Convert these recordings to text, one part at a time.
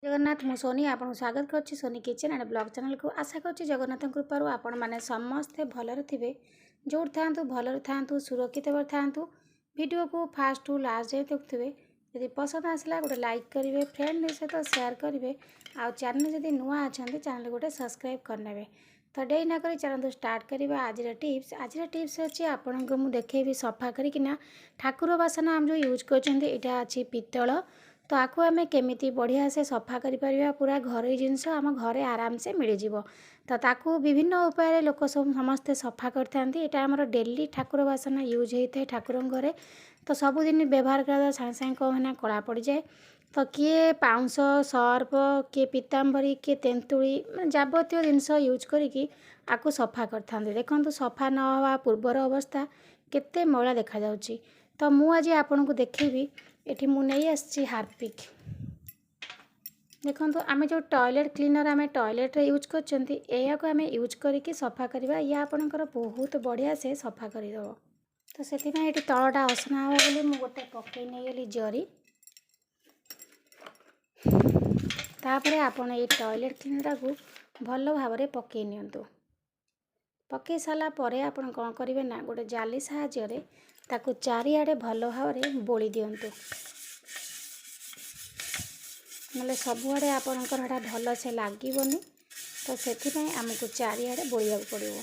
जगन्नाथ मु सोनी आपन स्वागत करुच्ची Soni kitchen and blog channel को आशा करुच्ची जगन्नाथ कृपारू आपण मैंने समस्ते भलरे थे जोर था भलरे था सुरक्षित था वीडियो को फास्ट टू लास्ट जाए देखुए यदि पसंद आसला गोटे लाइक करेंगे फ्रेंड सहित शेयर करेंगे आउ चैनल जदि नुआ अच्छा चैनल गोटे सब्सक्राइब करने तो डे ना कर चलते स्टार्ट करवा आज टिप्स अच्छी आपन को मुझे देखी सफा करना ठाकुर बासन आम जो यूज कर पित्तल तो आपको आम केमी बढ़िया से सफा कर पूरा घर जिनस आम घरे आराम से मिल जाव तो ताकू विभिन्न उपाय लोक सब समस्ते सफा करते यहाँ आम डेली ठाकुर बासन यूज होता है ठाकुर घरे तो सबुदिन व्यवहार कर सागे सागे कौन कला पड़ जाए तो किए पाउंस सर्फ किए पीताम्बरी किए तेंतुली मैं जबतीय जिनस यूज करी आपको सफा करता देखो सफा न हवा पूर्वर अवस्था केते मैला देखा जाउची। तो मु आज आपन को देखेबी एठी मु नहीं आसी हार्पिक देखो आम जो टॉयलेट क्लीनर आम टॉयलेट यूज कर यूज करके सफा करवा या आपणकर बहुत बढ़िया से सफा करदेव। तो से तलटा असना हो बोली मु गोटे पकई नहीं गली जरी तापरे आपण ये टॉयलेट क्लीनर को भल भाव पकई नियंतु। पकई सारा परे आपण कौन करेंगे ना गोटे जाली साहाय्य ताकू चारिआडे भल भाव बोली दिंतु ना सबुआड़े आपणकर भल से लगनी तो से आमको चारिआडे बोलिया पड़ो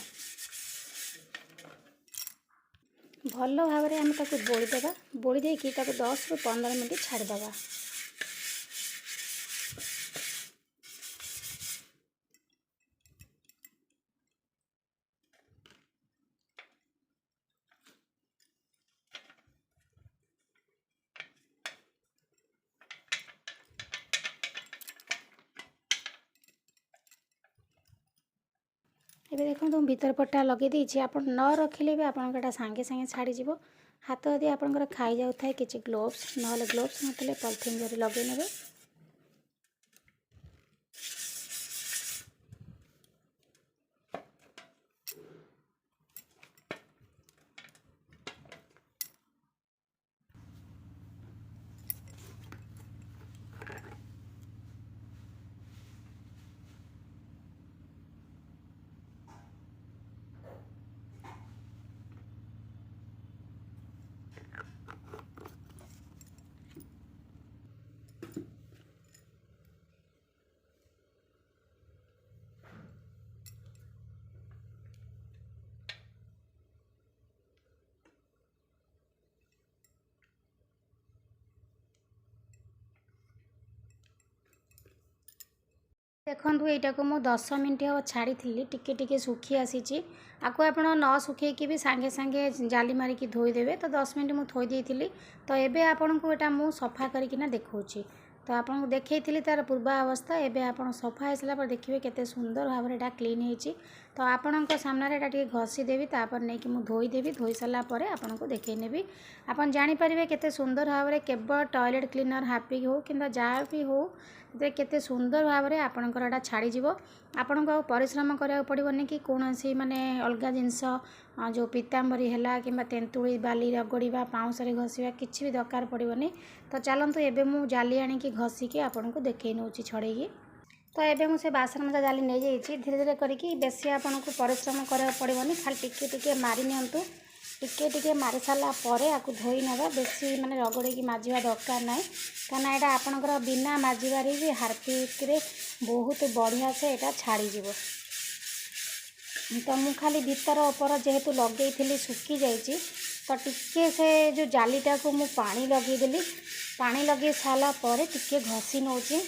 भल भाव आम बोलीदेवा बोली देकी 10 ରୁ 15 मिनट छाड़देवा। ये देखो तुम भीतर पट्टा लगे दीजिए आप न रखिले भी आपंटा सांगे सांगे छाड़ीज हाथ यदि आपंकर खाई जाऊ था कि ग्लोव्स ना ग्लोव्स ना पॉलिथीन जरी लगे नेबे। देखो यहाँ को मुझे 10 मिनट हम छाड़ी टिके टिके सुखी आसी आपको आप न सुखेकी भी सांगे सांगे जाली मारिकी धोईदेवे तो 10 मिनट मुझे थोई देती तो ये आपन को यहाँ मुझे सफा करना देखी तो आपको देखी तार पूर्वावस्था एवं आप सफा हो सारा देखिए केते सुंदर भाव में क्लीन होती तो आपण सामने घसी देवी तापर नहीं कि मुझे धोईदेवी धोई सारापर आपन को देखई नेबी आपन जानीपारे केते सुंदर भाव में केवल टॉयलेट क्लीनर हार्पिक हो कि जहाँ भी हो केते सुंदर भाव में आपणकर एटा छाड़ीज आपन को परिश्रम करा पड़ोनी कि कौन सी माने अलग जिनस जो पीताम्बरी है कि तेंतुली बाली रगड़ा पाउंस घसवा किसी भी दरकार पड़ोनी। तो चलतु एवं मु जाली आणिकी घसिकी आपन को देखई नौ छड़ेगी तो एवं मुझे बासन मजा जाली नहीं जाइए धीरे धीरे करके बेसी आपन को परिश्रम करा पड़ोनी खाली टिके टिके मारी नियंतु टिके टिके मारी सारा पर आपको धोई ना बेसी माने रगड़ी माजिवा दरकार ना कहीं यहाँ आपंकर बिना माजिबार भी हार्पिक बहुत बढ़िया से यहाँ छाड़ीज तो मु खाली भीतर ऊपर जेहेतु लगे सुखी जाइए तो टिके से जो जालीटा को मु पानी लगेदेली पानी लगे सारा पर टिके घसी नौची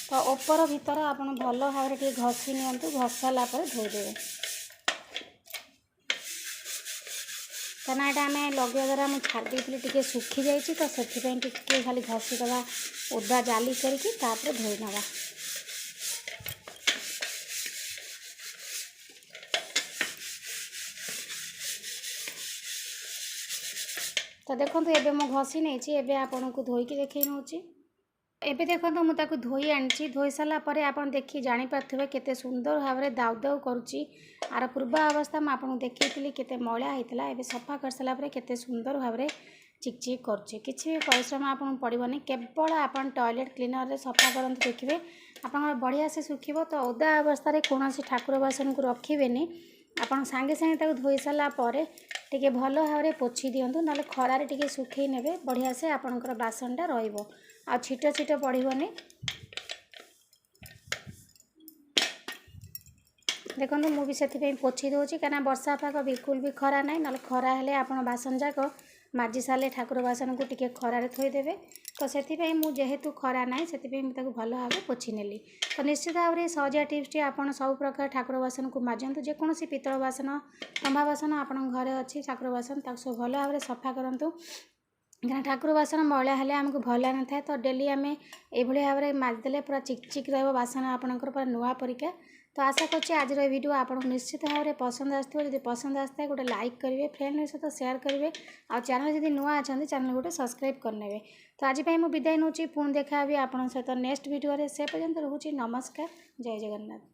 तो ऊपर भीतर आप भल भाव में घसी नियंतु घस सारा धोईदेवे कहना यहाँ आम लगे द्वारा मुझे छाड़ी टे सुखी जाइए तो से खाली घसीदे ओदा जाली करके धोई ना तो देखो ये घसी नहीं आपन को धोईकी देखई नौ एबे देखो मुझे धोई आनी धोई सारा पर आप देखी जापारे केते सुंदर भाव में दाउ दाउ करुच्ची। आर पूर्व अवस्था मुझे देखी केते मैला होता है सफा कर सारापर केते सुंदर भाव में चिकचिक करुच्ची। किसी भी परिश्रम आपको पड़ोनी केवल आप टॉयलेट क्लीनर रे सफा करते देखिए आप बढ़िया से सुखिब। तो ओदा अवस्था कौन ठाकुर बासन को रखिए आप सांगे सांगे धोई सारापर टे भल भाव में पोछि दिंतु ना खरारे टे सुखई ने बढ़िया से आपंकर बासनटा रहिबो आ छिट छिट पड़ोनी। देखो मुझे पोछि दूसरी कहीं वर्षा पाग बिल्कुल भी खरा ना ना खरा हेले आप बासन जाक माजी सारे ठाकुर बासन को टिके खरारे थोईदेवे। तो से मुझेतु खरा ना से भल भाव पोछि नेली। तो निश्चित भाव में सहजिया टिप्स आप सब प्रकार ठाकुर बासन को माजतु जेकोसी पितल बासन तंबा बासन आप घरे अच्छी ठाकुर बासन सब भल भाव में सफा करूँ। कहीं ठाकुर बासन मैला हेले आमको भल न था। तो डेली आम ये भाव में माजिदेले पूरा चिकचिक रहा बासन आपंकर पूरा नुआ परिका। तो आशा करछि आज वीडियो आपको निश्चित भाव में पसंद आसो। जब पसंद आसता है गोटे लाइक करेंगे, फ्रेंड सहित शेयर करेंगे और चैनल जब नुआ अच्छा चैनल गोटे सब्सक्राइब करने। तो आज मुझे विदाय नौची पुणी देखा भी आप सहित नेक्स्ट वीडियो से पर्यंत रोचे। नमस्कार, जय जगन्नाथ।